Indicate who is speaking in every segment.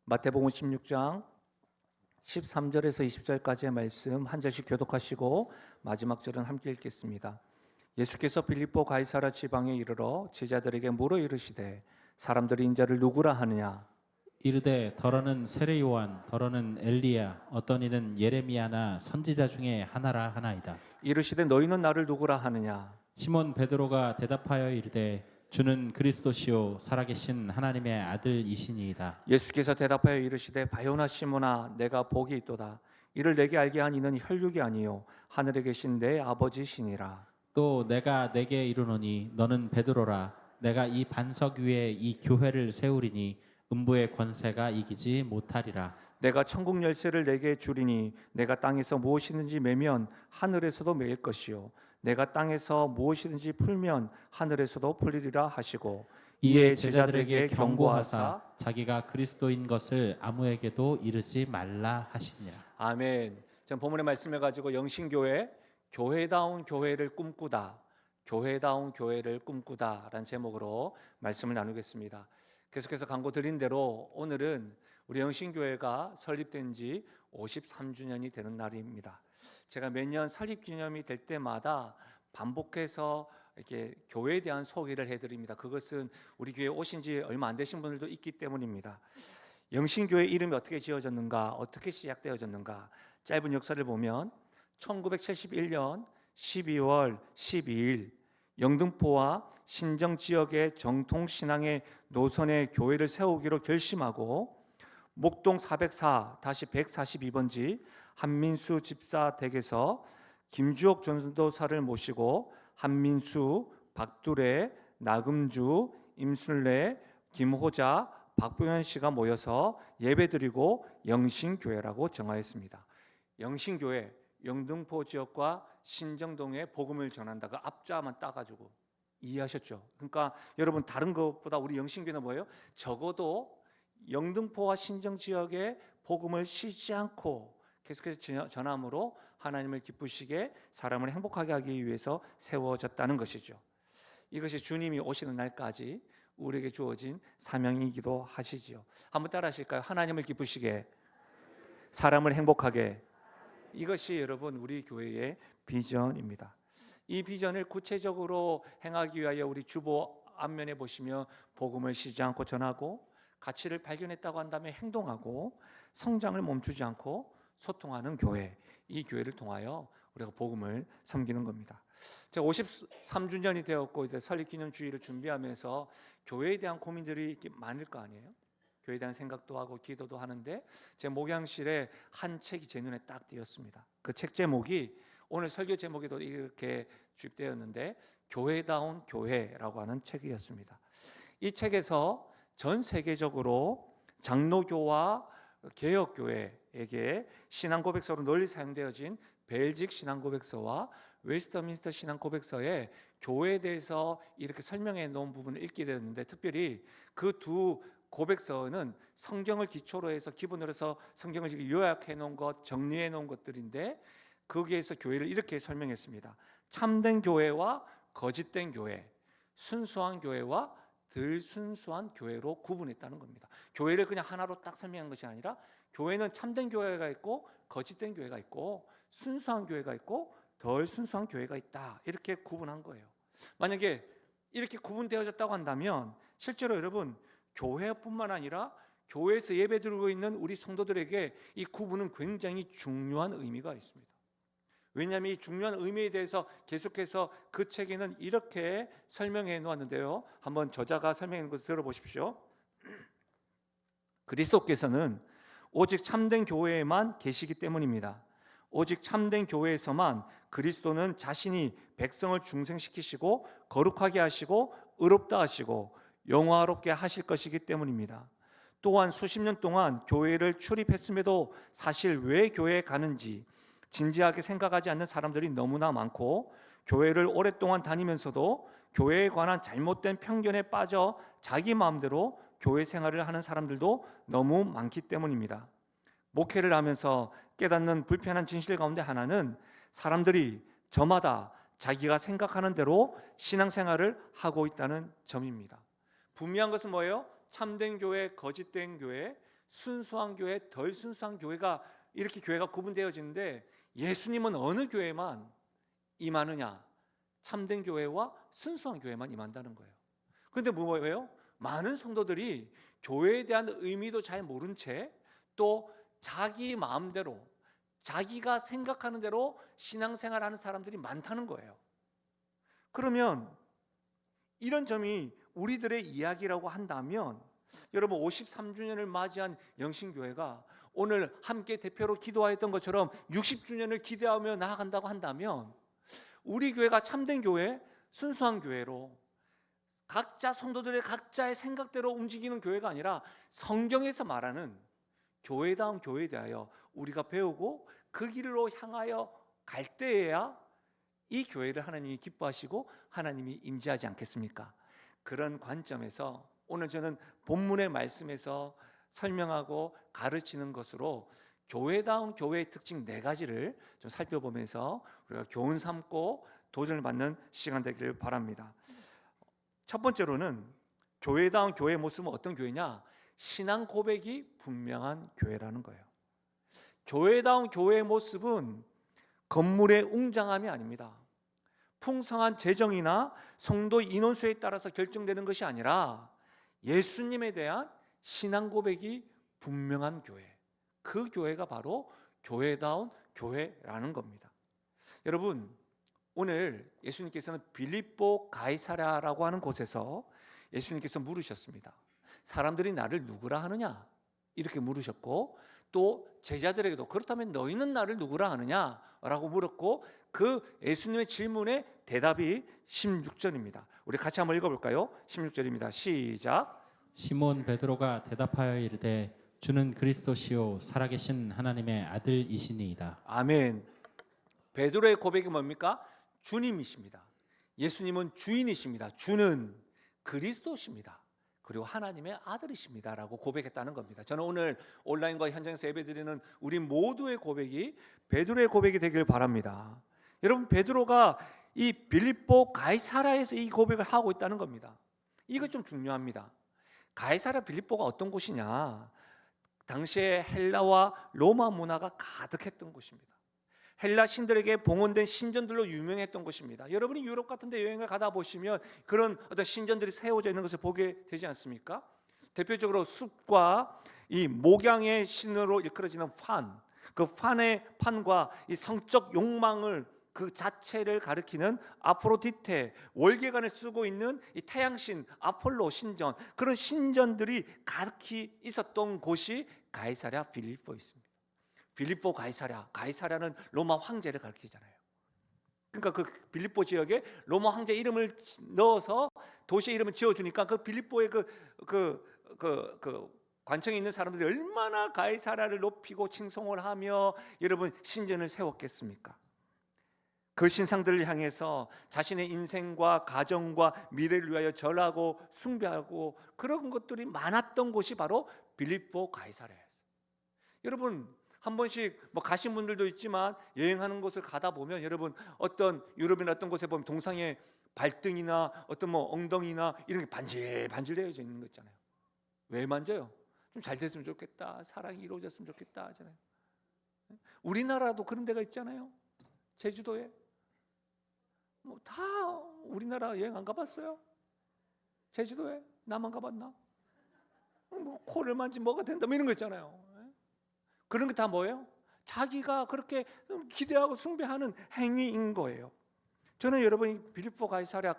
Speaker 1: 마태복음 16장 13절에서 20절까지의 말씀 한 절씩 교독하시고 마지막 절은 함께 읽겠습니다. 예수께서 빌립보 가이사랴 지방에 이르러 제자들에게 물어 이르시되 사람들이 인자를 누구라 하느냐?
Speaker 2: 이르되 더러는 세례 요한, 더러는 엘리야, 어떤 이는 예레미야나 선지자 중에 하나라 하나이다.
Speaker 1: 이르시되 너희는 나를 누구라 하느냐?
Speaker 2: 시몬 베드로가 대답하여 이르되 주는 그리스도시요 살아계신 하나님의 아들이시니이다.
Speaker 1: 예수께서 대답하여 이르시되 바요나 시몬아 내가 복이 있도다. 이를 내게 알게 한 이는 혈육이 아니요 하늘에 계신 내 아버지시니라.
Speaker 2: 또 내가 내게 이르노니 너는 베드로라. 내가 이 반석 위에 이 교회를 세우리니 음부의 권세가 이기지 못하리라.
Speaker 1: 내가 천국 열쇠를 내게 주리니 내가 땅에서 무엇이든지 매면 하늘에서도 매일 것이요 내가 땅에서 무엇이든지 풀면 하늘에서도 풀리리라 하시고
Speaker 2: 이에 제자들에게 경고하사 자기가 그리스도인 것을 아무에게도 이르지 말라 하시니라.
Speaker 1: 아멘. 전 본문의 말씀을 가지고 영신교회 교회다운 교회를 꿈꾸다, 교회다운 교회를 꿈꾸다라는 제목으로 말씀을 나누겠습니다. 계속해서 광고 드린 대로 오늘은 우리 영신교회가 설립된 지 53주년이 되는 날입니다. 제가 매년 설립 기념이 될 때마다 반복해서 이렇게 교회에 대한 소개를 해드립니다. 그것은 우리 교회에 오신 지 얼마 안 되신 분들도 있기 때문입니다. 영신교회 이름이 어떻게 지어졌는가, 어떻게 시작되어졌는가, 짧은 역사를 보면 1971년 12월 12일 영등포와 신정 지역의 정통신앙의 노선의 교회를 세우기로 결심하고 목동 404-142번지 한민수 집사 댁에서 김주옥 전도사를 모시고 한민수, 박두래, 나금주, 임순례, 김호자, 박병현 씨가 모여서 예배드리고 영신교회라고 정하였습니다. 영신교회, 영등포 지역과 신정동에 복음을 전한다가 앞자만 따가지고 이해하셨죠? 그러니까 여러분 다른 것보다 우리 영신교회는 뭐예요? 적어도 영등포와 신정 지역에 복음을 쉬지 않고 계속해서 전함으로 하나님을 기쁘시게 사람을 행복하게 하기 위해서 세워졌다는 것이죠. 이것이 주님이 오시는 날까지 우리에게 주어진 사명이기도 하시지요. 한번 따라 하실까요? 하나님을 기쁘시게, 사람을 행복하게. 이것이 여러분 우리 교회의 비전입니다. 이 비전을 구체적으로 행하기 위하여 우리 주보 앞면에 보시면 복음을 쉬지 않고 전하고 가치를 발견했다고 한 다음에 행동하고 성장을 멈추지 않고 소통하는 교회, 이 교회를 통하여 우리가 복음을 섬기는 겁니다. 제가 53주년이 되었고 이제 설립기념주의를 준비하면서 교회에 대한 고민들이 이렇게 많을 거 아니에요. 교회에 대한 생각도 하고 기도도 하는데 제 목양실에 한 책이 제 눈에 딱 띄었습니다. 그 책 제목이 오늘 설교 제목에도 이렇게 주입되었는데 교회다운 교회라고 하는 책이었습니다. 이 책에서 전 세계적으로 장로교와 개혁교회에게 신앙고백서로 널리 사용되어진 벨직 신앙고백서와 웨스터민스터 신앙고백서에 교회에 대해서 이렇게 설명해 놓은 부분을 읽게 되었는데 특별히 그 두 고백서는 성경을 기초로 해서 기본으로 해서 성경을 요약해 놓은 것, 정리해 놓은 것들인데 거기에서 교회를 이렇게 설명했습니다. 참된 교회와 거짓된 교회, 순수한 교회와 덜 순수한 교회로 구분했다는 겁니다. 교회를 그냥 하나로 딱 설명한 것이 아니라 교회는 참된 교회가 있고 거짓된 교회가 있고 순수한 교회가 있고 덜 순수한 교회가 있다, 이렇게 구분한 거예요. 만약에 이렇게 구분되어졌다고 한다면 실제로 여러분 교회뿐만 아니라 교회에서 예배드리고 있는 우리 성도들에게 이 구분은 굉장히 중요한 의미가 있습니다. 왜냐하면 이 중요한 의미에 대해서 계속해서 그 책에는 이렇게 설명해 놓았는데요. 한번 저자가 설명해 놓은 거 들어보십시오. 그리스도께서는 오직 참된 교회에만 계시기 때문입니다. 오직 참된 교회에서만 그리스도는 자신이 백성을 중생시키시고 거룩하게 하시고 의롭다 하시고 영화롭게 하실 것이기 때문입니다. 또한 수십 년 동안 교회를 출입했음에도 사실 왜 교회에 가는지 진지하게 생각하지 않는 사람들이 너무나 많고 교회를 오랫동안 다니면서도 교회에 관한 잘못된 편견에 빠져 자기 마음대로 교회 생활을 하는 사람들도 너무 많기 때문입니다. 목회를 하면서 깨닫는 불편한 진실 가운데 하나는 사람들이 저마다 자기가 생각하는 대로 신앙생활을 하고 있다는 점입니다. 분명한 것은 뭐예요? 참된 교회, 거짓된 교회, 순수한 교회, 덜 순수한 교회가 이렇게 교회가 구분되어지는데 예수님은 어느 교회만 임하느냐? 참된 교회와 순수한 교회만 임한다는 거예요. 그런데 뭐예요? 많은 성도들이 교회에 대한 의미도 잘 모른 채 또 자기 마음대로 자기가 생각하는 대로 신앙생활하는 사람들이 많다는 거예요. 그러면 이런 점이 우리들의 이야기라고 한다면 여러분 53주년을 맞이한 영신교회가 오늘 함께 대표로 기도하였던 것처럼 60주년을 기대하며 나아간다고 한다면 우리 교회가 참된 교회, 순수한 교회로 각자 성도들의 각자의 생각대로 움직이는 교회가 아니라 성경에서 말하는 교회다운 교회에 대하여 우리가 배우고 그 길로 향하여 갈 때에야 이 교회를 하나님이 기뻐하시고 하나님이 임재하지 않겠습니까? 그런 관점에서 오늘 저는 본문의 말씀에서 설명하고 가르치는 것으로 교회다운 교회의 특징 4가지를 좀 살펴보면서 우리가 교훈 삼고 도전을 받는 시간 되기를 바랍니다. 첫 번째로는 교회다운 교회의 모습은 어떤 교회냐? 신앙 고백이 분명한 교회라는 거예요. 교회다운 교회의 모습은 건물의 웅장함이 아닙니다. 풍성한 재정이나 성도 인원수에 따라서 결정되는 것이 아니라 예수님에 대한 신앙 고백이 분명한 교회, 그 교회가 바로 교회다운 교회라는 겁니다. 여러분, 오늘 예수님께서는 빌립보 가이사랴라고 하는 곳에서 예수님께서 물으셨습니다. 사람들이 나를 누구라 하느냐? 이렇게 물으셨고 또 제자들에게도 그렇다면 너희는 나를 누구라 하느냐? 라고 물었고 그 예수님의 질문에 대답이 16절입니다. 우리 같이 한번 읽어볼까요? 16절입니다. 시작.
Speaker 2: 시몬 베드로가 대답하여 이르되 주는 그리스도시요 살아계신 하나님의 아들이시니이다.
Speaker 1: 아멘. 베드로의 고백이 뭡니까? 주님이십니다. 예수님은 주인이십니다. 주는 그리스도십니다. 그리고 하나님의 아들이십니다라고 고백했다는 겁니다. 저는 오늘 온라인과 현장에서 예배드리는 우리 모두의 고백이 베드로의 고백이 되길 바랍니다. 여러분, 베드로가 이 빌립보 가이사랴에서 이 고백을 하고 있다는 겁니다. 이거 좀 중요합니다. 가이사랴 빌립보가 어떤 곳이냐? 당시에 헬라와 로마 문화가 가득했던 곳입니다. 헬라 신들에게 봉헌된 신전들로 유명했던 곳입니다. 여러분이 유럽 같은 데 여행을 가다 보시면 그런 어떤 신전들이 세워져 있는 것을 보게 되지 않습니까? 대표적으로 숲과 이 목양의 신으로 일컬어지는 판, 그 판과 이 성적 욕망을 그 자체를 가리키는 아프로디테, 월계관을 쓰고 있는 이 태양신 아폴로 신전, 그런 신전들이 가득히 있었던 곳이 가이사랴 빌립보에 있습니다. 빌립보 가이사랴는 로마 황제를 가리키잖아요. 그러니까 그 빌립보 지역에 로마 황제 이름을 넣어서 도시의 이름을 지어주니까 그 빌립보의 그 관청에 있는 사람들이 얼마나 가이사랴를 높이고 칭송을 하며 여러분 신전을 세웠겠습니까? 그 신상들을 향해서 자신의 인생과 가정과 미래를 위하여 절하고 숭배하고 그런 것들이 많았던 곳이 바로 빌립보 가이사랴였어요. 여러분 한 번씩 뭐 가신 분들도 있지만 여행하는 곳을 가다 보면 여러분 어떤 유럽이나 어떤 곳에 보면 동상에 발등이나 어떤 뭐 엉덩이나 이런 게 반질반질되어져 있는 거 있잖아요. 왜 만져요? 좀 잘 됐으면 좋겠다, 사랑이 이루어졌으면 좋겠다 하잖아요. 우리나라도 그런 데가 있잖아요. 제주도에 뭐 다 우리나라 여행 안 가봤어요? 제주도에 나만 가봤나? 뭐 코를 만지면 뭐가 된다 뭐 이런 거 있잖아요. 그런 게 다 뭐예요? 자기가 그렇게 기대하고 숭배하는 행위인 거예요. 저는 여러분이 빌립보 가이사랴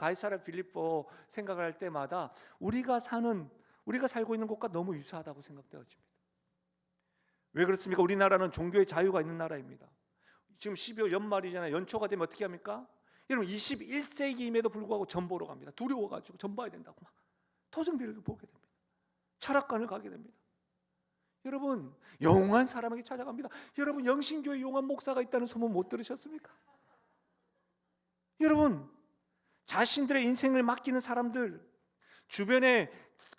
Speaker 1: 빌립보 생각을 할 때마다 우리가 살고 있는 곳과 너무 유사하다고 생각되어집니다. 왜 그렇습니까? 우리나라는 종교의 자유가 있는 나라입니다. 지금 12월 연말이잖아요. 연초가 되면 어떻게 합니까? 여러분 21세기임에도 불구하고 전 보러 갑니다. 두려워가지고 전 봐야 된다고 막 토종비를 보게 됩니다. 철학관을 가게 됩니다. 여러분 영한 사람에게 찾아갑니다. 여러분 영신교회 용한 목사가 있다는 소문 못 들으셨습니까? 여러분 자신들의 인생을 맡기는 사람들 주변에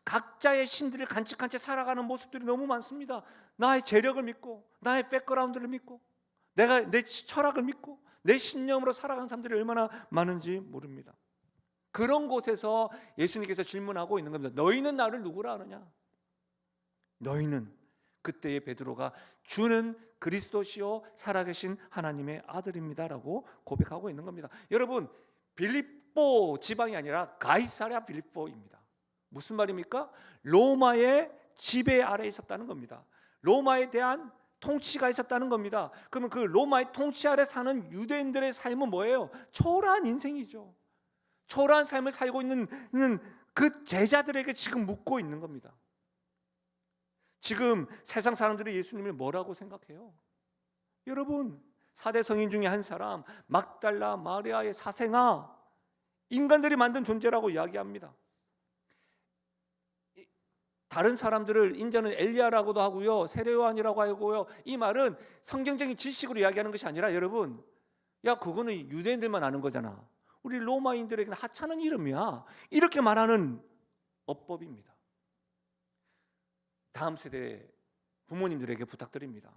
Speaker 1: 각자의 신들을 간직한 채 살아가는 모습들이 너무 많습니다. 나의 재력을 믿고 나의 백그라운드를 믿고 내가 내 철학을 믿고 내 신념으로 살아가는 사람들이 얼마나 많은지 모릅니다. 그런 곳에서 예수님께서 질문하고 있는 겁니다. 너희는 나를 누구라 하느냐? 너희는 그때의 베드로가 주는 그리스도시요 살아계신 하나님의 아들입니다라고 고백하고 있는 겁니다. 여러분, 빌립보 지방이 아니라 가이사랴 빌립보입니다. 무슨 말입니까? 로마의 지배 아래에 있었다는 겁니다. 로마에 대한 통치가 있었다는 겁니다. 그러면 그 로마의 통치 아래 사는 유대인들의 삶은 뭐예요? 초라한 인생이죠. 초라한 삶을 살고 있는 그 제자들에게 지금 묻고 있는 겁니다. 지금 세상 사람들이 예수님을 뭐라고 생각해요? 여러분, 4대 성인 중에 한 사람 막달라 마리아의 사생아, 인간들이 만든 존재라고 이야기합니다. 다른 사람들을 인자는 엘리야라고도 하고요, 세례요한이라고 하고요. 이 말은 성경적인 지식으로 이야기하는 것이 아니라 여러분, 야 그거는 유대인들만 아는 거잖아, 우리 로마인들에게는 하찮은 이름이야, 이렇게 말하는 어법입니다. 다음 세대 부모님들에게 부탁드립니다.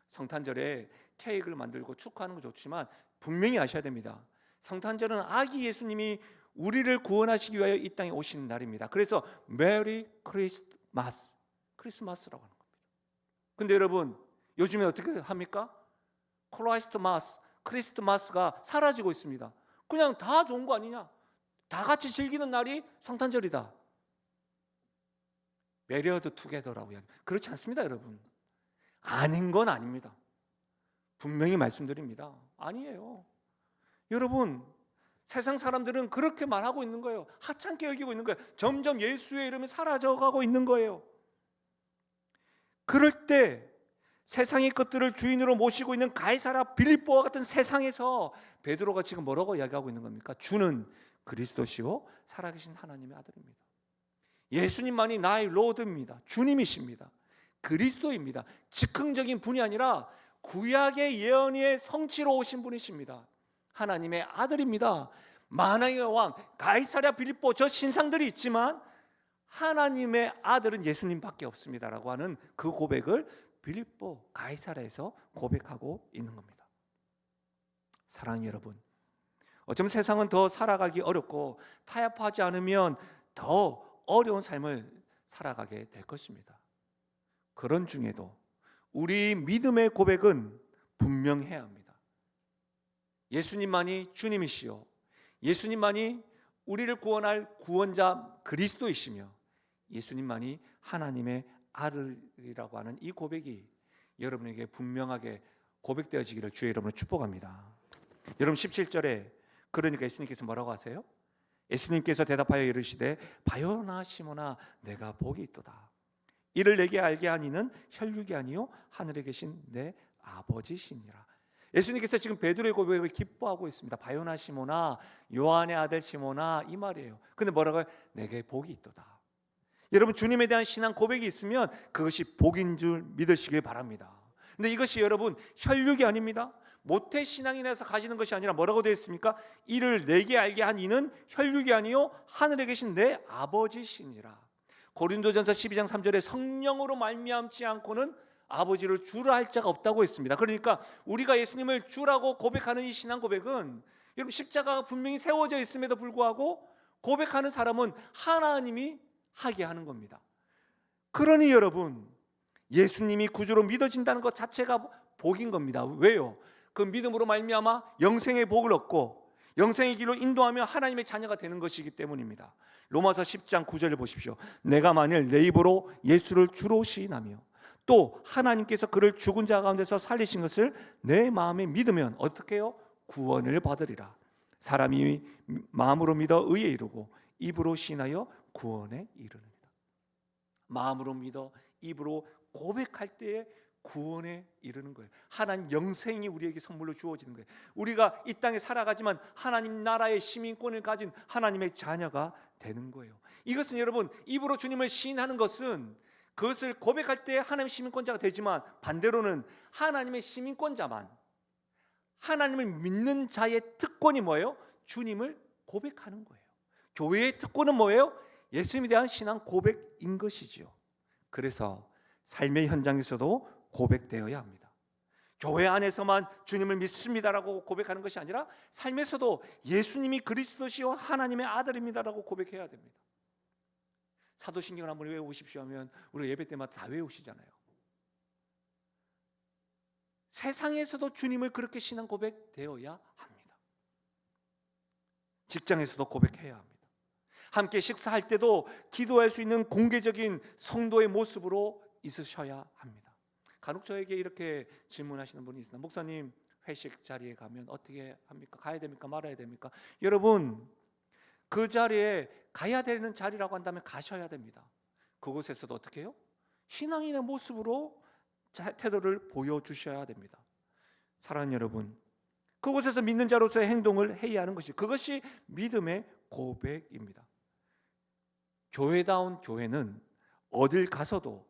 Speaker 1: 성탄절에 케이크를 만들고 축하하는 거 좋지만 분명히 아셔야 됩니다. 성탄절은 아기 예수님이 우리를 구원하시기 위하여 이 땅에 오신 날입니다. 그래서 메리 크리스마스, 크리스마스라고 하는 겁니다. 근데 여러분, 요즘에 어떻게 합니까? 크라이스트마스, 크리스트마스가 사라지고 있습니다. 그냥 다 좋은 거 아니냐, 다 같이 즐기는 날이 성탄절이다, 메리어드 투게더라고 이야기. 그렇지 않습니다. 여러분, 아닌 건 아닙니다. 분명히 말씀드립니다. 아니에요. 여러분, 세상 사람들은 그렇게 말하고 있는 거예요. 하찮게 여기고 있는 거예요. 점점 예수의 이름이 사라져가고 있는 거예요. 그럴 때 세상의 것들을 주인으로 모시고 있는 가이사랴 빌립보와 같은 세상에서 베드로가 지금 뭐라고 이야기하고 있는 겁니까? 주는 그리스도시요 살아계신 하나님의 아들입니다. 예수님만이 나의 로드입니다. 주님이십니다. 그리스도입니다. 즉흥적인 분이 아니라 구약의 예언의 성취로 오신 분이십니다. 하나님의 아들입니다. 만왕의 왕 가이사랴 빌립보, 저 신상들이 있지만 하나님의 아들은 예수님밖에 없습니다라고 하는 그 고백을 빌립보 가이사랴에서 고백하고 있는 겁니다. 사랑하는 여러분, 어쩌면 세상은 더 살아가기 어렵고 타협하지 않으면 더 어려운 삶을 살아가게 될 것입니다. 그런 중에도 우리 믿음의 고백은 분명해야 합니다. 예수님만이 주님이시요, 예수님만이 우리를 구원할 구원자 그리스도이시며 예수님만이 하나님의 아들이라고 하는 이 고백이 여러분에게 분명하게 고백되어지기를 주의 이름으로 축복합니다. 여러분, 17절에 그러니까 예수님께서 뭐라고 하세요? 예수님께서 대답하여 이르시되 바요나 시몬아 내가 복이 있도다. 이를 내게 알게 하니 이는 혈육이 아니요 하늘에 계신 내 아버지시니라. 예수님께서 지금 베드로의 고백을 기뻐하고 있습니다. 바요나 시몬아, 요한의 아들 시몬아, 이 말이에요. 근데 뭐라고 해요? 내게 복이 있도다. 여러분, 주님에 대한 신앙 고백이 있으면 그것이 복인 줄 믿으시길 바랍니다. 근데 이것이 여러분 혈육이 아닙니다. 모태 신앙인에서 가지는 것이 아니라 뭐라고 되어 있습니까? 이를 내게 알게 한 이는 혈육이 아니요 하늘에 계신 내 아버지시니라. 고린도전서 12장 3절에 성령으로 말미암지 않고는 아버지를 주라 할 자가 없다고 했습니다. 그러니까 우리가 예수님을 주라고 고백하는 이 신앙 고백은 여러분 십자가가 분명히 세워져 있음에도 불구하고 고백하는 사람은 하나님이 하게 하는 겁니다. 그러니 여러분, 예수님이 구주로 믿어진다는 것 자체가 복인 겁니다. 왜요? 그 믿음으로 말미암아 영생의 복을 얻고 영생의 길로 인도하며 하나님의 자녀가 되는 것이기 때문입니다. 로마서 10장 9절을 보십시오. 내가 만일 내 입으로 예수를 주로 시인하며 또 하나님께서 그를 죽은 자 가운데서 살리신 것을 내 마음에 믿으면 어떻게 해요? 구원을 받으리라. 사람이 마음으로 믿어 의에 이르고 입으로 시인하여 구원에 이르느니라. 마음으로 믿어 입으로 고백할 때에 구원에 이르는 거예요. 하나님 영생이 우리에게 선물로 주어지는 거예요. 우리가 이 땅에 살아가지만 하나님 나라의 시민권을 가진 하나님의 자녀가 되는 거예요. 이것은 여러분, 입으로 주님을 시인하는 것은 그것을 고백할 때 하나님의 시민권자가 되지만 반대로는 하나님의 시민권자만, 하나님을 믿는 자의 특권이 뭐예요? 주님을 고백하는 거예요. 교회의 특권은 뭐예요? 예수님에 대한 신앙 고백인 것이지요. 그래서 삶의 현장에서도 고백되어야 합니다. 교회 안에서만 주님을 믿습니다라고 고백하는 것이 아니라 삶에서도 예수님이 그리스도시요 하나님의 아들입니다라고 고백해야 됩니다. 사도신경을 한번 외우십시오 하면 우리 예배 때마다 다 외우시잖아요. 세상에서도 주님을 그렇게 신앙 고백되어야 합니다. 직장에서도 고백해야 합니다. 함께 식사할 때도 기도할 수 있는 공개적인 성도의 모습으로 있으셔야 합니다. 간혹 저에게 이렇게 질문하시는 분이 있습니다. 목사님, 회식 자리에 가면 어떻게 합니까? 가야 됩니까? 말아야 됩니까? 여러분, 그 자리에 가야 되는 자리라고 한다면 가셔야 됩니다. 그곳에서도 어떻게 해요? 신앙인의 모습으로 태도를 보여주셔야 됩니다. 사랑하는 여러분, 그곳에서 믿는 자로서의 행동을 해야 하는 것이, 그것이 믿음의 고백입니다. 교회다운 교회는 어딜 가서도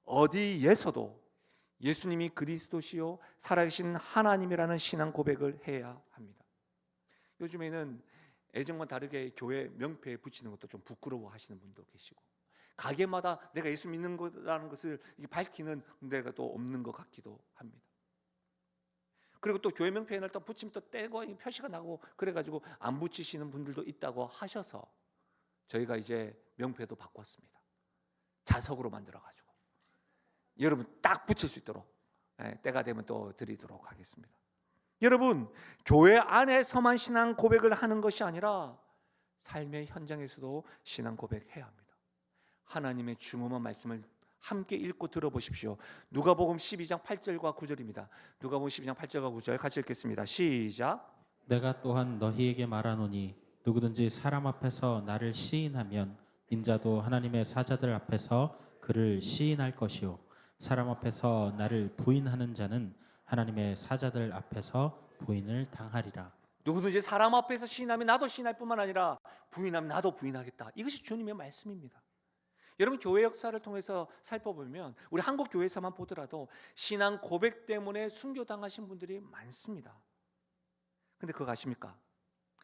Speaker 1: 어디에서도 예수님이 그리스도시요 살아계신 하나님이라는 신앙 고백을 해야 합니다. 요즘에는 예전과 다르게 교회 명패에 붙이는 것도 좀 부끄러워하시는 분도 계시고, 가게마다 내가 예수 믿는 거라는 것을 밝히는 데가 또 없는 것 같기도 합니다. 그리고 또 교회 명패에 또 붙이면 또 떼고 표시가 나고 그래가지고 안 붙이시는 분들도 있다고 하셔서 저희가 이제 명패도 바꿨습니다. 자석으로 만들어가지고 여러분 딱 붙일 수 있도록 때가 되면 또 드리도록 하겠습니다. 여러분, 교회 안에서만 신앙 고백을 하는 것이 아니라 삶의 현장에서도 신앙 고백해야 합니다. 하나님의 중요한 말씀을 함께 읽고 들어보십시오. 누가복음 12장 8절과 9절입니다. 누가복음 12장 8절과 9절 같이 읽겠습니다. 시작.
Speaker 2: 내가 또한 너희에게 말하노니 누구든지 사람 앞에서 나를 시인하면 인자도 하나님의 사자들 앞에서 그를 시인할 것이요 사람 앞에서 나를 부인하는 자는 하나님의 사자들 앞에서 부인을 당하리라.
Speaker 1: 누구든지 사람 앞에서 시인하면 나도 시인할 뿐만 아니라 부인하면 나도 부인하겠다. 이것이 주님의 말씀입니다. 여러분, 교회 역사를 통해서 살펴보면 우리 한국 교회에서만 보더라도 신앙 고백 때문에 순교당하신 분들이 많습니다. 근데 그거 아십니까?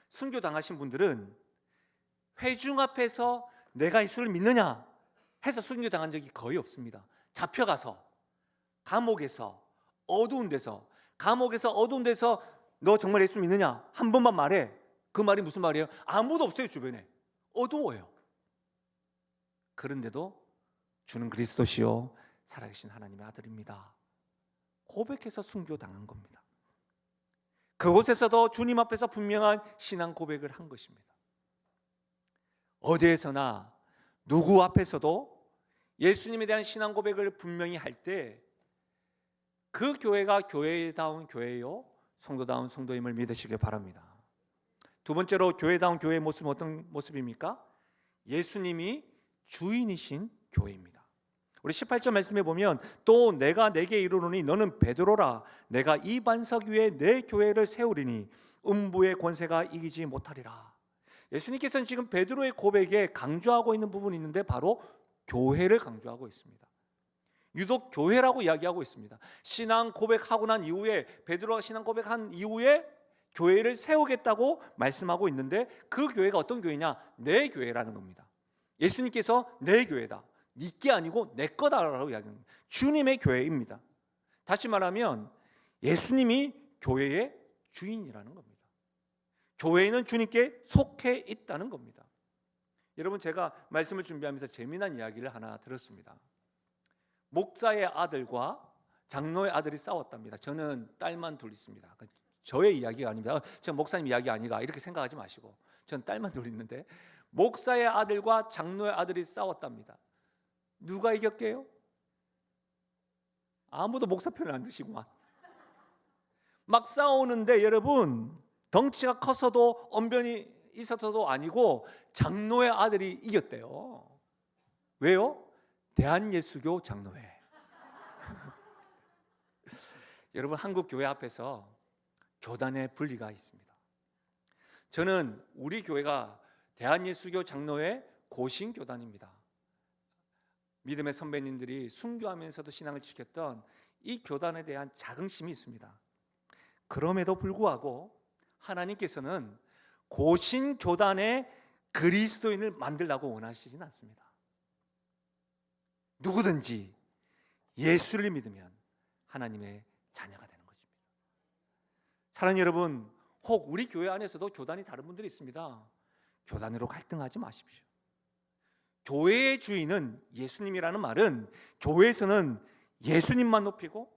Speaker 1: 순교당하신 분들은 회중 앞에서 내가 예수를 믿느냐 해서 순교당한 적이 거의 없습니다. 잡혀가서 감옥에서 어두운 데서, 감옥에서 어두운 데서 너 정말 예수 믿느냐 한 번만 말해. 그 말이 무슨 말이에요? 아무도 없어요. 주변에 어두워요. 그런데도 주는 그리스도시요 살아계신 하나님의 아들입니다. 고백해서 순교당한 겁니다. 그곳에서도 주님 앞에서 분명한 신앙 고백을 한 것입니다. 어디에서나 누구 앞에서도 예수님에 대한 신앙 고백을 분명히 할 때 그 교회가 교회다운 교회요 성도다운 성도임을 믿으시길 바랍니다. 두 번째로 교회다운 교회의 모습은 어떤 모습입니까? 예수님이 주인이신 교회입니다. 우리 18절 말씀에 보면 또 내가 내게 이르노니 너는 베드로라 내가 이 반석 위에 내 교회를 세우리니 음부의 권세가 이기지 못하리라. 예수님께서는 지금 베드로의 고백에 강조하고 있는 부분이 있는데 바로 교회를 강조하고 있습니다. 유독 교회라고 이야기하고 있습니다. 신앙 고백하고 난 이후에, 베드로가 신앙 고백한 이후에 교회를 세우겠다고 말씀하고 있는데 그 교회가 어떤 교회냐? 내 교회라는 겁니다. 예수님께서 내 교회다, 네게 아니고 내 거다라고 이야기합니다. 주님의 교회입니다. 다시 말하면 예수님이 교회의 주인이라는 겁니다. 교회는 주님께 속해 있다는 겁니다. 여러분, 제가 말씀을 준비하면서 재미난 이야기를 하나 들었습니다. 목사의 아들과 장로의 아들이 싸웠답니다. 저는 딸만 둘 있습니다. 저의 이야기가 아닙니다. 저 목사님 이야기 아니가 이렇게 생각하지 마시고, 저는 딸만 둘 있는데 목사의 아들과 장로의 아들이 싸웠답니다. 누가 이겼게요? 아무도 목사 편을 안 드시구만. 막 싸우는데 여러분, 덩치가 컸어도 언변이 있어서도 아니고 장로의 아들이 이겼대요. 왜요? 대한예수교 장로회. 여러분, 한국 교회 앞에서 교단의 분리가 있습니다. 저는 우리 교회가 대한예수교 장로회 고신교단입니다. 믿음의 선배님들이 순교하면서도 신앙을 지켰던 이 교단에 대한 자긍심이 있습니다. 그럼에도 불구하고 하나님께서는 고신교단의 그리스도인을 만들라고 원하시진 않습니다. 누구든지 예수를 믿으면 하나님의 자녀가 되는 것입니다. 사랑하는 여러분, 혹 우리 교회 안에서도 교단이 다른 분들이 있습니다. 교단으로 갈등하지 마십시오. 교회의 주인은 예수님이라는 말은 교회에서는 예수님만 높이고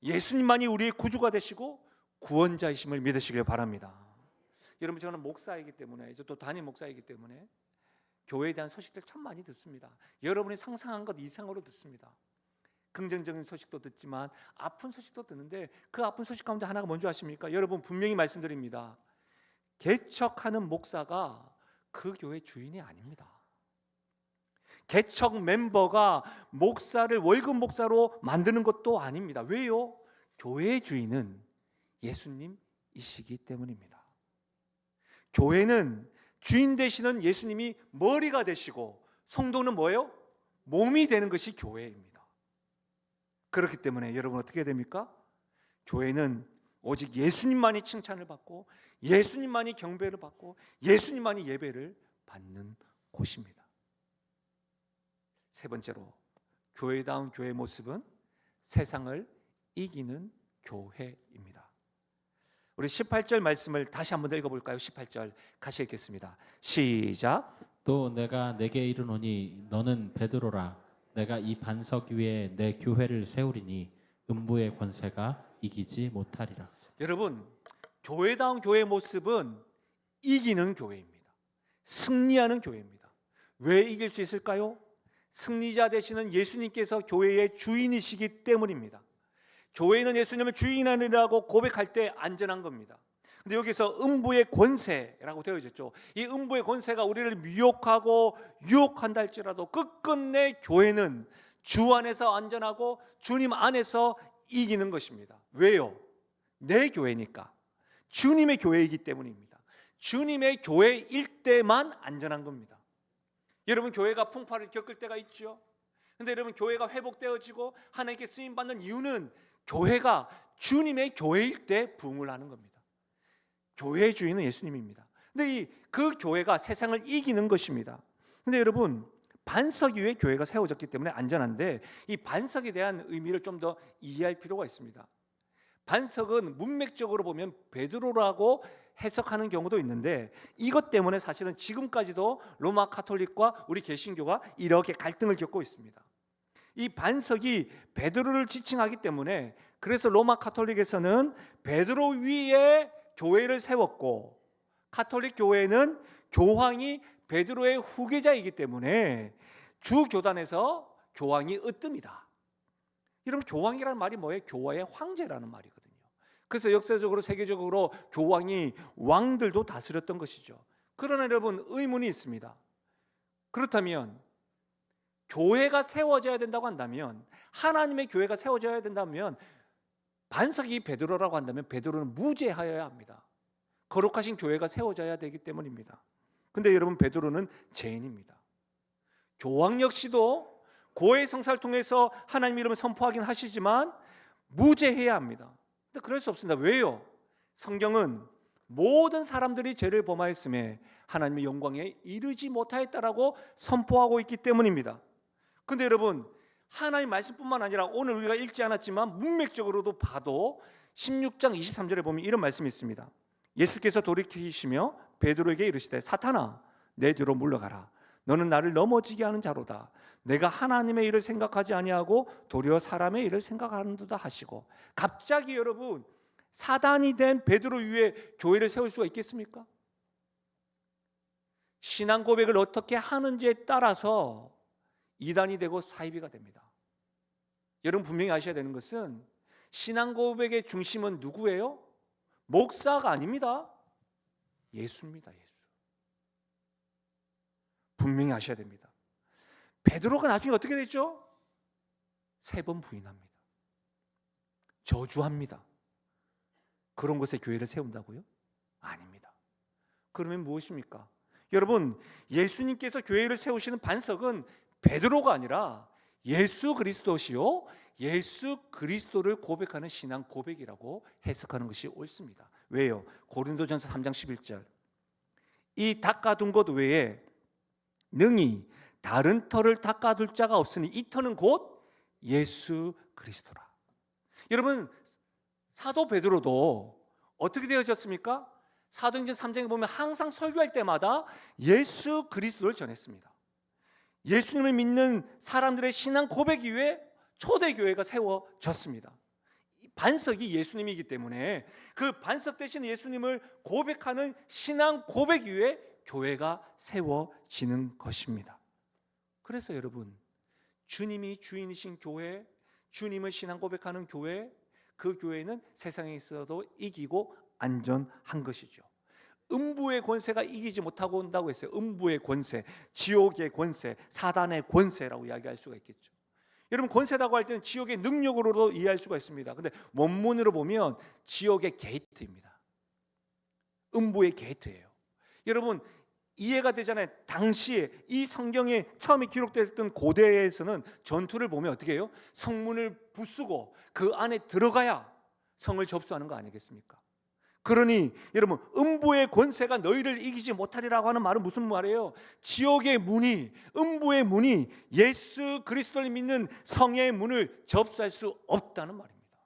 Speaker 1: 예수님만이 우리의 구주가 되시고 구원자이심을 믿으시길 바랍니다. 여러분, 저는 목사이기 때문에, 또 담임 목사이기 때문에 교회에 대한 소식들 참 많이 듣습니다. 여러분이 상상한 것 이상으로 듣습니다. 긍정적인 소식도 듣지만 아픈 소식도 듣는데, 그 아픈 소식 가운데 하나가 뭔지 아십니까? 여러분, 분명히 말씀드립니다. 개척하는 목사가 그 교회 주인이 아닙니다. 개척 멤버가 목사를 월급 목사로 만드는 것도 아닙니다. 왜요? 교회의 주인은 예수님이시기 때문입니다. 교회는 주인 되시는 예수님이 머리가 되시고, 성도는 뭐예요? 몸이 되는 것이 교회입니다. 그렇기 때문에 여러분, 어떻게 됩니까? 교회는 오직 예수님만이 칭찬을 받고, 예수님만이 경배를 받고, 예수님만이 예배를 받는 곳입니다. 세 번째로, 교회다운 교회의 모습은 세상을 이기는 교회입니다. 우리 18절 말씀을 다시 한번 더 읽어볼까요? 18절 같이 읽겠습니다. 시작.
Speaker 2: 또 내가 내게 이르노니 너는 베드로라. 내가 이 반석 위에 내 교회를 세우리니 음부의 권세가 이기지 못하리라.
Speaker 1: 여러분, 교회다운 교회의 모습은 이기는 교회입니다. 승리하는 교회입니다. 왜 이길 수 있을까요? 승리자 되시는 예수님께서 교회의 주인이시기 때문입니다. 교회는 예수님을 주인이라고 고백할 때 안전한 겁니다. 근데 여기서 음부의 권세라고 되어 있죠. 이 음부의 권세가 우리를 미혹하고 유혹한다 할지라도 끝끝내 교회는 주 안에서 안전하고 주님 안에서 이기는 것입니다. 왜요? 내 교회니까. 주님의 교회이기 때문입니다. 주님의 교회일 때만 안전한 겁니다. 여러분, 교회가 풍파를 겪을 때가 있죠. 근데 여러분, 교회가 회복되어지고 하나님께 쓰임받는 이유는 교회가 주님의 교회일 때 부흥을 하는 겁니다. 교회의 주인은 예수님입니다. 근데 그 교회가 세상을 이기는 것입니다. 근데 여러분, 반석 위에 교회가 세워졌기 때문에 안전한데, 이 반석에 대한 의미를 좀 더 이해할 필요가 있습니다. 반석은 문맥적으로 보면 베드로라고 해석하는 경우도 있는데, 이것 때문에 사실은 지금까지도 로마 카톨릭과 우리 개신교가 이렇게 갈등을 겪고 있습니다. 이 반석이 베드로를 지칭하기 때문에, 그래서 로마 카톨릭에서는 베드로 위에 교회를 세웠고, 카톨릭 교회는 교황이 베드로의 후계자이기 때문에 주 교단에서 교황이 으뜸이다. 여러분, 교황이라는 말이 뭐예요? 교화의 황제라는 말이거든요. 그래서 역사적으로 세계적으로 교황이 왕들도 다스렸던 것이죠. 그러나 여러분, 의문이 있습니다. 그렇다면 교회가 세워져야 된다고 한다면, 하나님의 교회가 세워져야 된다면, 반석이 베드로라고 한다면 베드로는 무죄하여야 합니다. 거룩하신 교회가 세워져야 되기 때문입니다. 근데 여러분, 베드로는 죄인입니다. 교황 역시도 고해 성사를 통해서 하나님 이름을 선포하긴 하시지만 무죄해야 합니다. 근데 그럴 수 없습니다. 왜요? 성경은 모든 사람들이 죄를 범하였음에 하나님의 영광에 이르지 못하였다라고 선포하고 있기 때문입니다. 근데 여러분, 하나님 말씀뿐만 아니라 오늘 우리가 읽지 않았지만 문맥적으로도 봐도 16장 23절에 보면 이런 말씀이 있습니다. 예수께서 돌이키시며 베드로에게 이르시되 사탄아, 내 뒤로 물러가라. 너는 나를 넘어지게 하는 자로다. 내가 하나님의 일을 생각하지 아니하고 도리어 사람의 일을 생각하는도다 하시고. 갑자기 여러분, 사단이 된 베드로 위에 교회를 세울 수가 있겠습니까? 신앙 고백을 어떻게 하는지에 따라서 이단이 되고 사이비가 됩니다. 여러분, 분명히 아셔야 되는 것은 신앙 고백의 중심은 누구예요? 목사가 아닙니다. 예수입니다. 예수. 분명히 아셔야 됩니다. 베드로가 나중에 어떻게 됐죠? 3번 부인합니다. 저주합니다. 그런 곳에 교회를 세운다고요? 아닙니다. 그러면 무엇입니까? 여러분, 예수님께서 교회를 세우시는 반석은 베드로가 아니라 예수 그리스도시요, 예수 그리스도를 고백하는 신앙 고백이라고 해석하는 것이 옳습니다. 왜요? 고린도전서 3장 11절, 이 닦아둔 것 외에 능히 다른 터를 닦아둘 자가 없으니 이 터는 곧 예수 그리스도라. 여러분, 사도 베드로도 어떻게 되어졌습니까? 사도행전 3장에 보면 항상 설교할 때마다 예수 그리스도를 전했습니다. 예수님을 믿는 사람들의 신앙 고백 위에 초대교회가 세워졌습니다. 반석이 예수님이기 때문에 그 반석 되신 예수님을 고백하는 신앙 고백 위에 교회가 세워지는 것입니다. 그래서 여러분, 주님이 주인이신 교회, 주님을 신앙 고백하는 교회, 그 교회는 세상에 있어도 이기고 안전한 것이죠. 음부의 권세가 이기지 못하고 온다고 했어요. 음부의 권세, 지옥의 권세, 사단의 권세라고 이야기할 수가 있겠죠. 여러분, 권세라고 할 때는 지옥의 능력으로도 이해할 수가 있습니다. 근데 원문으로 보면 지옥의 게이트입니다. 음부의 게이트예요. 여러분, 이해가 되잖아요. 당시에 이 성경에 처음에 기록됐던 고대에서는 전투를 보면 어떻게 해요? 성문을 부수고 그 안에 들어가야 성을 접수하는 거 아니겠습니까? 그러니 여러분, 음부의 권세가 너희를 이기지 못하리라고 하는 말은 무슨 말이에요? 지옥의 문이, 음부의 문이 예수 그리스도를 믿는 성의 문을 접수할 수 없다는 말입니다.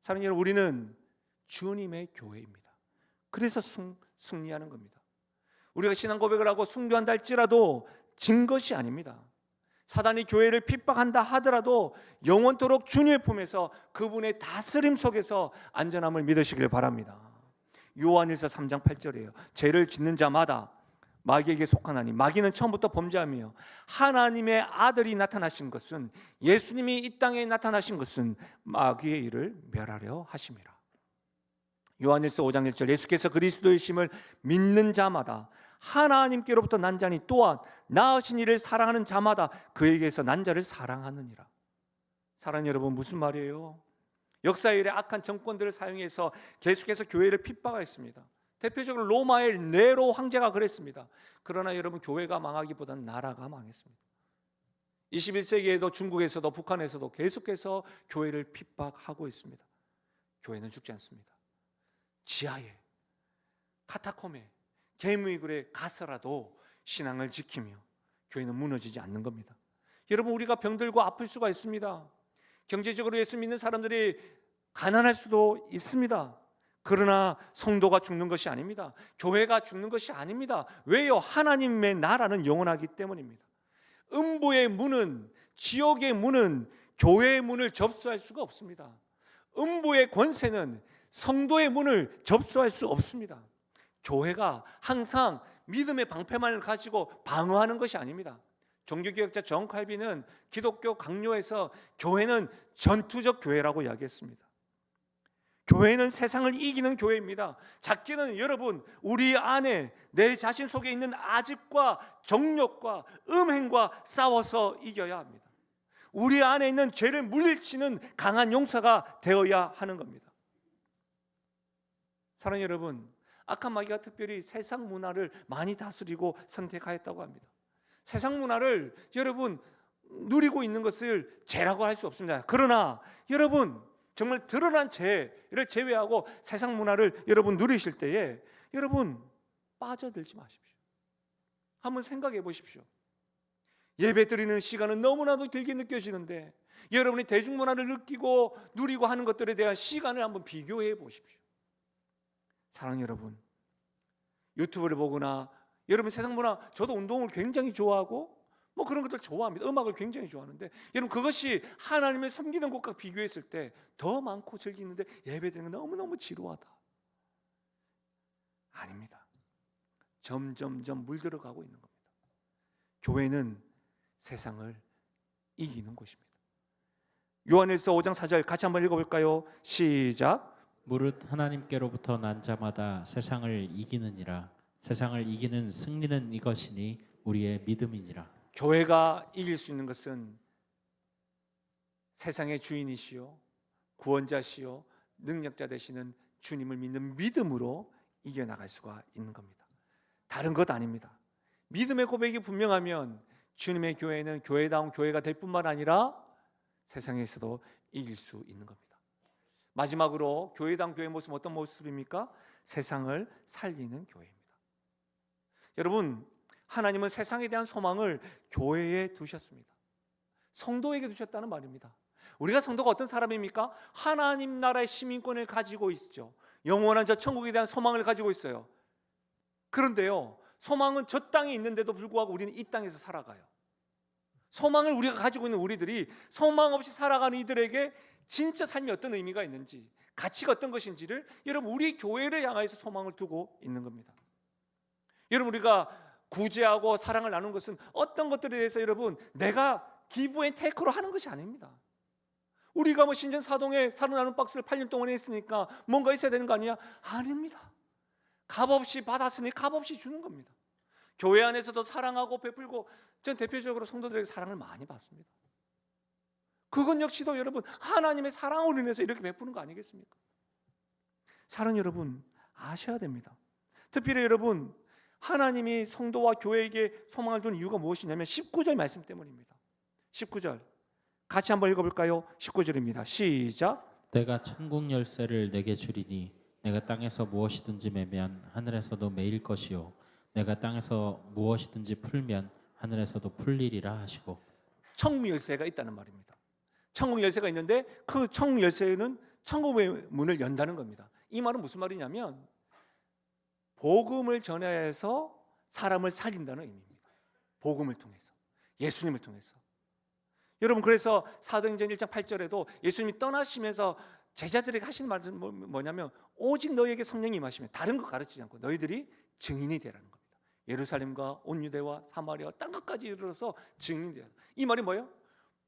Speaker 1: 사랑하는 여러분, 우리는 주님의 교회입니다. 그래서 승리하는 겁니다. 우리가 신앙 고백을 하고 순교한다 할지라도 진 것이 아닙니다. 사단이 교회를 핍박한다 하더라도 영원토록 주님의 품에서 그분의 다스림 속에서 안전함을 믿으시길 바랍니다. 요한일서 3장 8절이에요. 죄를 짓는 자마다 마귀에게 속하나니 마귀는 처음부터 범죄하며 하나님의 아들이 나타나신 것은, 예수님이 이 땅에 나타나신 것은 마귀의 일을 멸하려 하심이라. 요한일서 5장 1절, 예수께서 그리스도이심을 믿는 자마다 하나님께로부터 난 자니 또한 낳으신 이를 사랑하는 자마다 그에게서 난 자를 사랑하느니라. 사랑하는 여러분, 무슨 말이에요? 역사 이래 악한 정권들을 사용해서 계속해서 교회를 핍박했습니다. 대표적으로 로마의 네로 황제가 그랬습니다. 그러나 여러분, 교회가 망하기보다는 나라가 망했습니다. 21세기에도 중국에서도 북한에서도 계속해서 교회를 핍박하고 있습니다. 교회는 죽지 않습니다. 지하에, 카타콤에, 개미굴에 가서라도 신앙을 지키며 교회는 무너지지 않는 겁니다. 여러분, 우리가 병들고 아플 수가 있습니다. 경제적으로 예수 믿는 사람들이 가난할 수도 있습니다. 그러나 성도가 죽는 것이 아닙니다. 교회가 죽는 것이 아닙니다. 왜요? 하나님의 나라는 영원하기 때문입니다. 음부의 문은, 지옥의 문은 교회의 문을 접수할 수가 없습니다. 음부의 권세는 성도의 문을 접수할 수 없습니다. 교회가 항상 믿음의 방패만을 가지고 방어하는 것이 아닙니다. 종교개혁자 존 칼빈은 기독교 강요에서 교회는 전투적 교회라고 이야기했습니다. 교회는 세상을 이기는 교회입니다. 작게는 여러분, 우리 안에 내 자신 속에 있는 아집과 정욕과 음행과 싸워서 이겨야 합니다. 우리 안에 있는 죄를 물리치는 강한 용사가 되어야 하는 겁니다. 사랑하는 여러분, 악한 마귀가 특별히 세상 문화를 많이 다스리고 선택하였다고 합니다. 세상 문화를 여러분 누리고 있는 것을 죄라고 할 수 없습니다. 그러나 여러분, 정말 드러난 죄를 제외하고 세상 문화를 여러분 누리실 때에 여러분 빠져들지 마십시오. 한번 생각해 보십시오. 예배 드리는 시간은 너무나도 길게 느껴지는데 여러분이 대중문화를 느끼고 누리고 하는 것들에 대한 시간을 한번 비교해 보십시오. 사랑하는 여러분, 유튜브를 보거나 여러분 세상 문화, 저도 운동을 굉장히 좋아하고 뭐 그런 것들 좋아합니다. 음악을 굉장히 좋아하는데 여러분, 그것이 하나님을 섬기는 것과 비교했을 때 더 많고 즐기는데 예배드리는 건 너무너무 지루하다. 아닙니다. 점점점 물들어가고 있는 겁니다. 교회는 세상을 이기는 곳입니다. 요한일서 5장 4절 같이 한번 읽어볼까요? 시작.
Speaker 2: 무릇 하나님께로부터 난 자마다 세상을 이기느니라. 세상을 이기는 승리는 이것이니 우리의 믿음이니라.
Speaker 1: 교회가 이길 수 있는 것은 세상의 주인이시요 구원자시요 능력자 되시는 주님을 믿는 믿음으로 이겨나갈 수가 있는 겁니다. 다른 것 아닙니다. 믿음의 고백이 분명하면 주님의 교회는 교회다운 교회가 될 뿐만 아니라 세상에서도 이길 수 있는 겁니다. 마지막으로 교회다운 교회의 모습은 어떤 모습입니까? 세상을 살리는 교회입니다. 여러분, 하나님은 세상에 대한 소망을 교회에 두셨습니다. 성도에게 두셨다는 말입니다. 우리가 성도가 어떤 사람입니까? 하나님 나라의 시민권을 가지고 있죠. 영원한 저 천국에 대한 소망을 가지고 있어요. 그런데요, 소망은 저 땅에 있는데도 불구하고 우리는 이 땅에서 살아가요. 소망을 우리가 가지고 있는 우리들이 소망 없이 살아가는 이들에게 진짜 삶이 어떤 의미가 있는지, 가치가 어떤 것인지를 여러분 우리 교회를 향해서 소망을 두고 있는 겁니다. 여러분 우리가 구제하고 사랑을 나누는 것은 어떤 것들에 대해서 여러분 내가 기브 앤 테이크로 하는 것이 아닙니다. 우리가 뭐 신전사동에 사랑 나눔 박스를 8년 동안 했으니까 뭔가 있어야 되는 거 아니야? 아닙니다. 값없이 받았으니 값없이 주는 겁니다. 교회 안에서도 사랑하고 베풀고, 전 대표적으로 성도들에게 사랑을 많이 받습니다. 그건 역시도 여러분 하나님의 사랑으로 인해서 이렇게 베푸는 거 아니겠습니까? 사랑 여러분 아셔야 됩니다. 특별히 여러분 하나님이 성도와 교회에게 소망을 둔 이유가 무엇이냐면 19절 말씀 때문입니다. 19절 같이 한번 읽어볼까요? 19절입니다. 시작.
Speaker 2: 내가 천국 열쇠를 내게 주리니 내가 땅에서 무엇이든지 매면 하늘에서도 매일 것이요 내가 땅에서 무엇이든지 풀면 하늘에서도 풀리리라 하시고.
Speaker 1: 천국 열쇠가 있다는 말입니다. 천국 열쇠가 있는데 그 천국 열쇠는 천국의 문을 연다는 겁니다. 이 말은 무슨 말이냐면 복음을 전해서 사람을 살린다는 의미입니다. 복음을 통해서, 예수님을 통해서. 여러분 그래서 사도행전 1장 8절에도 예수님이 떠나시면서 제자들에게 하시는 말은 뭐냐면 오직 너희에게 성령이 임하시면 다른 거 가르치지 않고 너희들이 증인이 되라는 겁니다. 예루살렘과 온 유대와 사마리아와 땅 끝까지 이르러서 증인이 되라. 이 말이 뭐예요?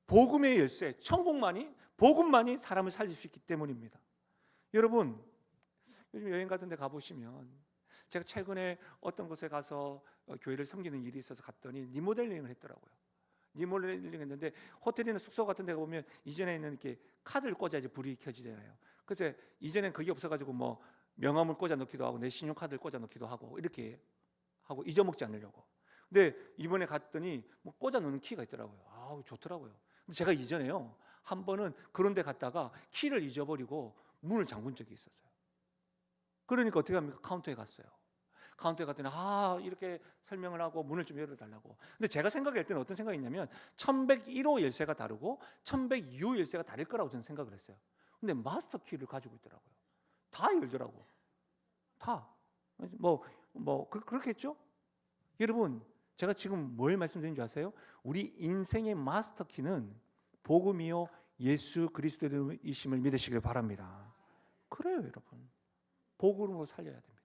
Speaker 1: 복음의 열쇠, 천국만이, 복음만이 사람을 살릴 수 있기 때문입니다. 여러분 요즘 여행 같은 데 가보시면, 제가 최근에 어떤 곳에 가서 교회를 섬기는 일이 있어서 갔더니 리모델링을 했더라고요. 리모델링 했는데 호텔이나 숙소 같은 데 보면 이전에는 이렇게 카드를 꽂아야지 불이 켜지잖아요. 그래서 이전엔 그게 없어가지고 뭐 명함을 꽂아 놓기도 하고 내 신용카드를 꽂아 놓기도 하고 이렇게 하고 잊어먹지 않으려고. 근데 이번에 갔더니 뭐 꽂아 놓는 키가 있더라고요. 아우 좋더라고요. 근데 제가 이전에요 한 번은 그런 데 갔다가 키를 잊어버리고 문을 잠근 적이 있었어요. 그러니까 어떻게 합니까? 카운터에 갔어요. 카운터에 갔더니 이렇게 설명을 하고 문을 좀 열어달라고. 근데 제가 생각할 때는 어떤 생각이 있냐면 1101호 열쇠가 다르고 1102호 열쇠가 다를 거라고 저는 생각을 했어요. 근데 마스터 키를 가지고 있더라고요. 다 열더라고. 다. 그렇겠죠? 여러분 제가 지금 뭘 말씀드리는 줄 아세요? 우리 인생의 마스터 키는 복음이요 예수 그리스도이심을 믿으시길 바랍니다. 그래요 여러분. 복음으로 살려야 됩니다.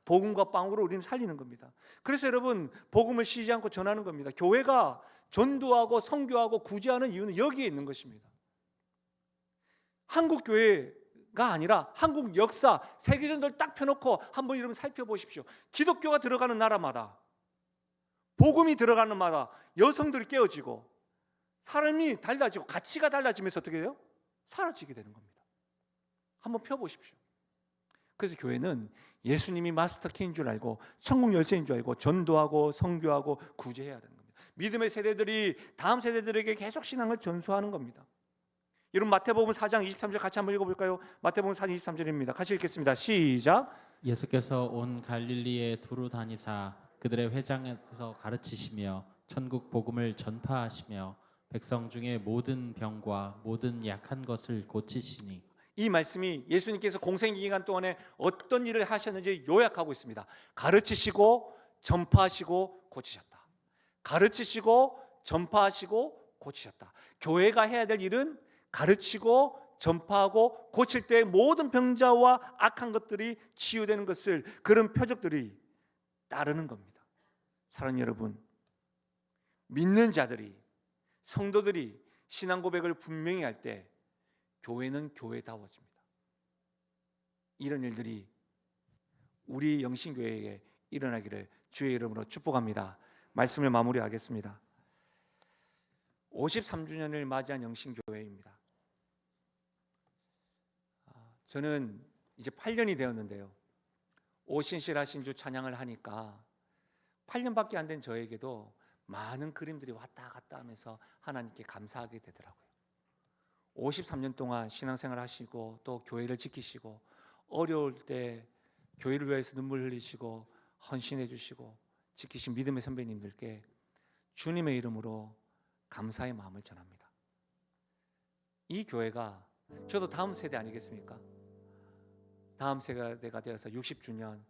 Speaker 1: 복음과 빵으로 우리는 살리는 겁니다. 그래서 여러분 복음을 쉬지 않고 전하는 겁니다. 교회가 전도하고 선교하고 구제하는 이유는 여기에 있는 것입니다. 한국 교회가 아니라 한국 역사, 세계전도를 딱 펴놓고 한번 여러분 살펴보십시오. 기독교가 들어가는 나라마다, 복음이 들어가는 마다 여성들이 깨어지고 삶이 달라지고 가치가 달라지면서 어떻게 돼요? 사라지게 되는 겁니다. 한번 펴보십시오. 그래서 교회는 예수님이 마스터키인 줄 알고 천국 열쇠인 줄 알고 전도하고 선교하고 구제해야 되는 겁니다. 믿음의 세대들이 다음 세대들에게 계속 신앙을 전수하는 겁니다. 여러분 마태복음 4장 23절 같이 한번 읽어볼까요? 마태복음 4장 23절입니다. 같이 읽겠습니다. 시작.
Speaker 2: 예수께서 온 갈릴리에 두루 다니사 그들의 회당에서 가르치시며 천국 복음을 전파하시며 백성 중에 모든 병과 모든 약한 것을 고치시니.
Speaker 1: 이 말씀이 예수님께서 공생기간 동안에 어떤 일을 하셨는지 요약하고 있습니다. 가르치시고 전파하시고 고치셨다. 가르치시고 전파하시고 고치셨다. 교회가 해야 될 일은 가르치고 전파하고 고칠 때 모든 병자와 악한 것들이 치유되는 것을, 그런 표적들이 따르는 겁니다. 사랑하는 여러분, 믿는 자들이, 성도들이 신앙 고백을 분명히 할 때 교회는 교회다워집니다. 이런 일들이 우리 영신교회에 일어나기를 주의 이름으로 축복합니다. 말씀을 마무리하겠습니다. 53주년을 맞이한 영신교회입니다. 저는 이제 8년이 되었는데요, 오신실하신 주 찬양을 하니까 8년밖에 안 된 저에게도 많은 그림들이 왔다 갔다 하면서 하나님께 감사하게 되더라고요. 53년 동안 신앙생활 하시고 또 교회를 지키시고 어려울 때 교회를 위해서 눈물 흘리시고 헌신해 주시고 지키신 믿음의 선배님들께 주님의 이름으로 감사의 마음을 전합니다. 이 교회가 저도 다음 세대 아니겠습니까? 다음 세대가 되어서 60주년,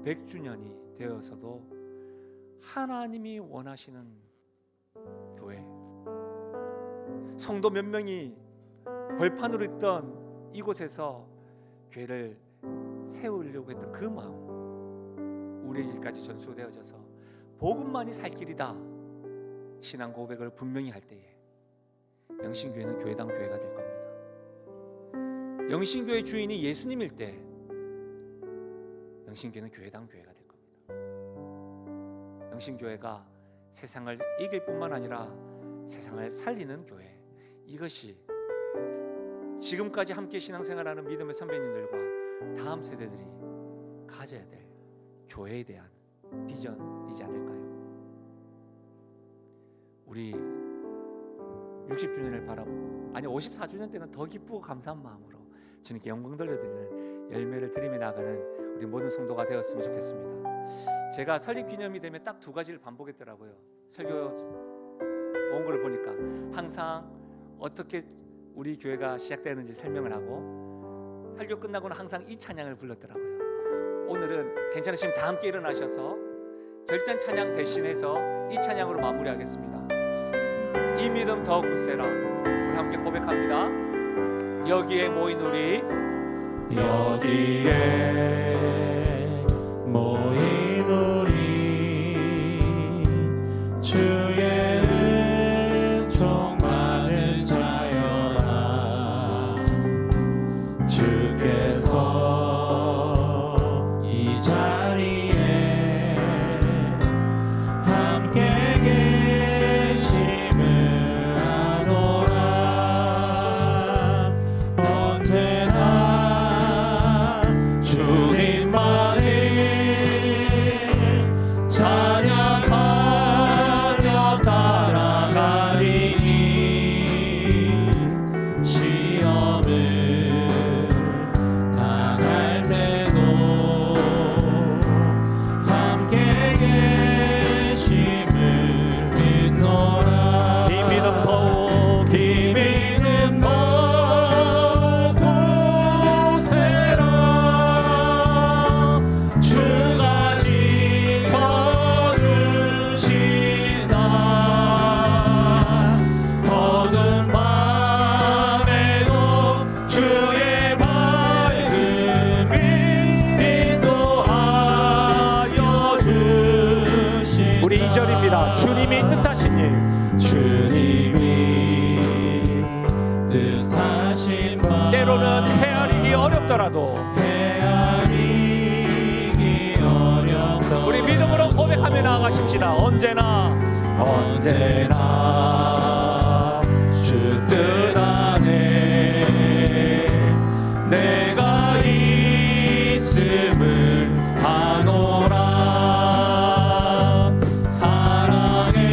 Speaker 1: 100주년이 되어서도 하나님이 원하시는 교회, 성도 몇 명이 벌판으로 있던 이곳에서 교회를 세우려고 했던 그 마음, 우리에게까지 전수되어져서 복음만이 살 길이다 신앙 고백을 분명히 할 때에 영신교회는 교회당 교회가 될 겁니다. 영신교회 주인이 예수님일 때 영신교회는 교회당 교회가 될 겁니다. 영신교회가 세상을 이길 뿐만 아니라 세상을 살리는 교회, 이것이 지금까지 함께 신앙생활하는 믿음의 선배님들과 다음 세대들이 가져야 될 교회에 대한 비전이지 않을까요? 우리 60주년을 바라보고, 아니 54주년 때는 더 기쁘고 감사한 마음으로 주님께 영광 돌려드리는 열매를 드리며 나가는 우리 모든 성도가 되었으면 좋겠습니다. 제가 설립 기념이 되면 딱 2가지를 반복했더라고요. 설교 온 걸 보니까 항상 어떻게 우리 교회가 시작되는지 설명을 하고, 설교 끝나고는 항상 이 찬양을 불렀더라고요. 오늘은 괜찮으시면 다 함께 일어나셔서 결단 찬양 대신해서 이 찬양으로 마무리하겠습니다. 이 믿음 더 굳세라. 우리 함께 고백합니다. 여기에 모인 우리,
Speaker 2: 여기에 모인 우리 주의 은총 많은 자여라. 주께서 이 자리에 함께 계심을 아노라. 언제나 주님만을 찬양하며 따라가리니 시험을 당할 때도 함께 계심을 믿노라.
Speaker 1: 이 믿음 더욱,
Speaker 2: 이 믿음 더욱 굳세라. 주가 지켜주시나. 어두운 밤에도 주의 밝음이 인도하여 주시나.
Speaker 1: 우리 2절입니다. 주님이 뜻하신 일,
Speaker 2: 주님이 뜻하신 바
Speaker 1: 때로는 헤아리기 어렵더라도
Speaker 2: 헤아리기 어렵다.
Speaker 1: 우리 믿음으로 고백하며 나아가십시다. 언제나
Speaker 2: 주 뜻 안에 내가 있음을 아노라. 사랑의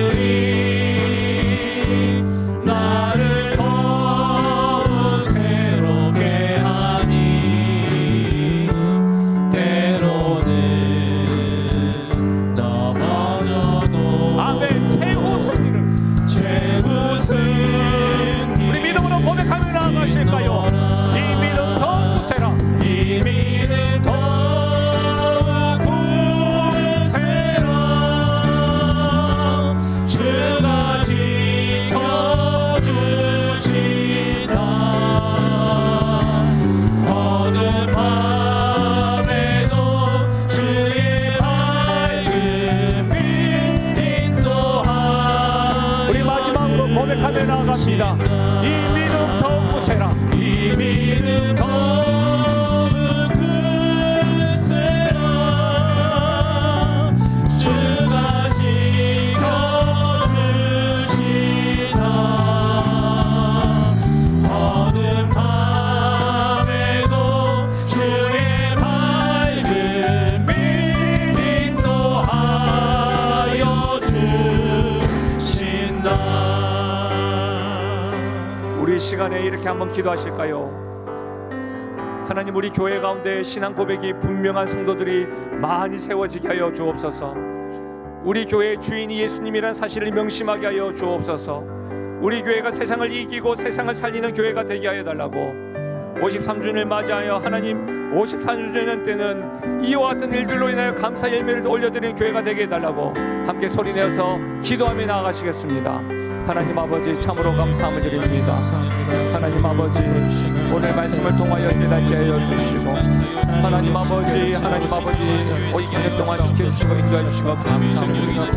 Speaker 2: 말씀들이 나를 더욱 새롭게 하니 때로는 넘어져도
Speaker 1: 아멘. 최후 승리를
Speaker 2: 최후 승리.
Speaker 1: 우리 믿음으로 고백하며 나아가실까요? 이 믿음 더 굳세라.
Speaker 2: 이 믿음 더욱 굳세라. 주가 지켜주시나. 어두운 밤에도 주의 밝음이 인도하여
Speaker 1: 우리 마지막으로 고백하며 나아갑니다. 이 믿음 더 굳세라.
Speaker 2: 이 믿음 더욱 굳세라. 주가 지켜주시나. 어두운 밤에도 주의 밝음이 인도하여 주신다.
Speaker 1: 우리 시간에 이렇게 한번 기도하실까요? 하나님, 우리 교회 가운데 신앙 고백이 분명한 성도들이 많이 세워지게 하여 주옵소서. 우리 교회의 주인이 예수님이란 사실을 명심하게 하여 주옵소서. 우리 교회가 세상을 이기고 세상을 살리는 교회가 되게 하여 달라고 53주년을 맞이하여 하나님 54주년 때는 이와 같은 일들로 인하여 감사 열매를 올려드리는 교회가 되게 해달라고 함께 소리내어서 기도하며 나아가시겠습니다. 하나님 아버지 참으로 감사함을 드립니다. 하나님 아버지 오늘 말씀을 통하여 깨닫게 하여 주시고 하나님 아버지 53년 동안 지켜주시고 인도해 주시고 감사합니다.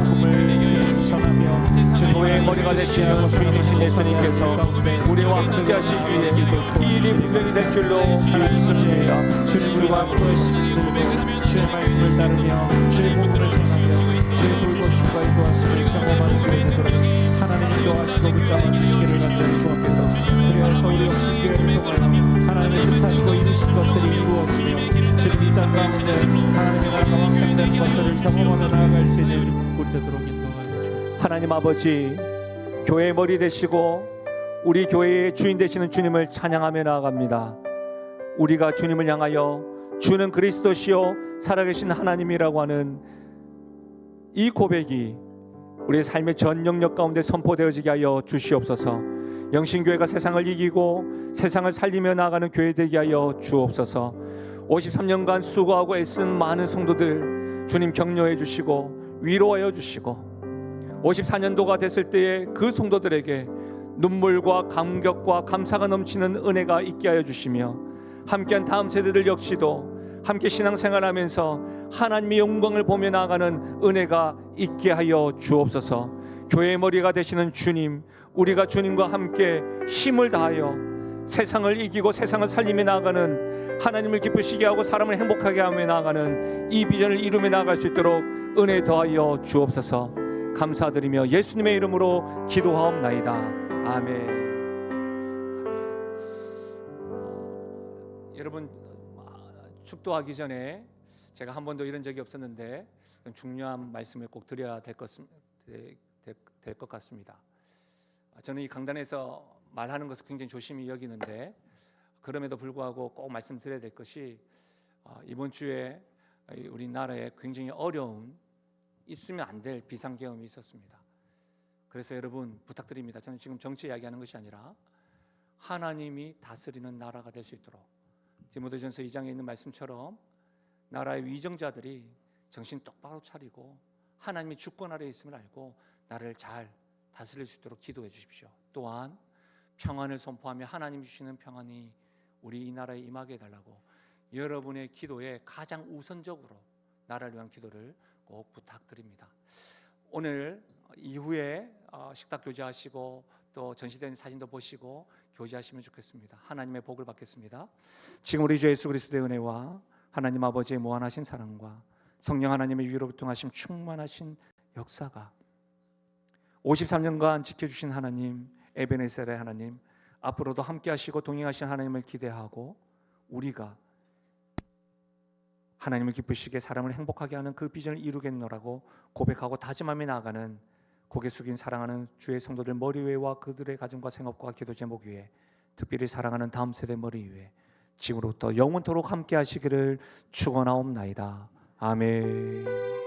Speaker 1: 교회의 머리가 되시는 주인이신 예수님께서 우리와 함께 하시기 위해 이 일이 분명히 될 줄로 믿습니다.
Speaker 3: 주의 말씀을 따르며 주의 복음을 전하며 주의 돌보심과 인도하심을 경험하는 교회 되도록 하나님 인도하시고 붙잡아 주시기를 간절히 소원께서 그리하여서 우리 영신교회를 통하여 하나님의 뜻하시고 이루신 것들이 이루어지며 주님 이 땅 가운데 하나님의 나라가 왕창되는 것들을 경험하며 나아갈 수 있는 우리 되도록 인도하여 주옵소서.
Speaker 1: 하나님 아버지 교회의 머리 되시고 우리 교회의 주인 되시는 주님을 찬양하며 나아갑니다. 우리가 주님을 향하여 주는 그리스도시요 살아계신 하나님이라고 하는 이 고백이 우리의 삶의 전 영역 가운데 선포되어지게 하여 주시옵소서. 영신교회가 세상을 이기고 세상을 살리며 나아가는 교회 되게 하여 주옵소서. 53년간 수고하고 애쓴 많은 성도들 주님 격려해 주시고 위로하여 주시고 54년도가 됐을 때에 그 성도들에게 눈물과 감격과 감사가 넘치는 은혜가 있게 하여 주시며 함께한 다음 세대들 역시도 함께 신앙생활하면서 하나님의 영광을 보며 나아가는 은혜가 있게 하여 주옵소서. 교회의 머리가 되시는 주님, 우리가 주님과 함께 힘을 다하여 세상을 이기고 세상을 살리며 나아가는 하나님을 기쁘시게 하고 사람을 행복하게 하며 나아가는 이 비전을 이루며 나아갈 수 있도록 은혜 더하여 주옵소서. 감사드리며 예수님의 이름으로 기도하옵나이다. 아멘. 여러분 축도하기 전에 제가 한 번도 이런 적이 없었는데 중요한 말씀을 꼭 드려야 될 것 같습니다. 저는 이 강단에서 말하는 것을 굉장히 조심히 여기는데 그럼에도 불구하고 꼭 말씀드려야 될 것이 이번 주에 우리나라에 굉장히 어려운 있으면 안 될 비상계엄이 있었습니다. 그래서 여러분 부탁드립니다. 저는 지금 정치 이야기하는 것이 아니라 하나님이 다스리는 나라가 될 수 있도록 디모데전서 2장에 있는 말씀처럼 나라의 위정자들이 정신 똑바로 차리고 하나님의 주권 아래에 있음을 알고 나라를 잘 다스릴 수 있도록 기도해 주십시오. 또한 평안을 선포하며 하나님 주시는 평안이 우리 이 나라에 임하게 해달라고 여러분의 기도에 가장 우선적으로 나라를 위한 기도를 꼭 부탁드립니다. 오늘 이후에 식탁 교제하시고 또 전시된 사진도 보시고 교제하시면 좋겠습니다. 하나님의 복을 받겠습니다. 지금 우리 주 예수 그리스도의 은혜와 하나님 아버지의 무한하신 사랑과 성령 하나님의 위로부통하심 충만하신 역사가 53년간 지켜주신 하나님 에베네셀의 하나님 앞으로도 함께 하시고 동행하신 하나님을 기대하고 우리가 하나님을 기쁘시게 사람을 행복하게 하는 그 비전을 이루겠노라고 고백하고 다짐하며 나아가는 고개 숙인 사랑하는 주의 성도들 머리 위에와 그들의 가정과 생업과 기도 제목 위에 특별히 사랑하는 다음 세대 머리 위에 지금부터 영원토록 함께 하시기를 축원하옵나이다. 아멘.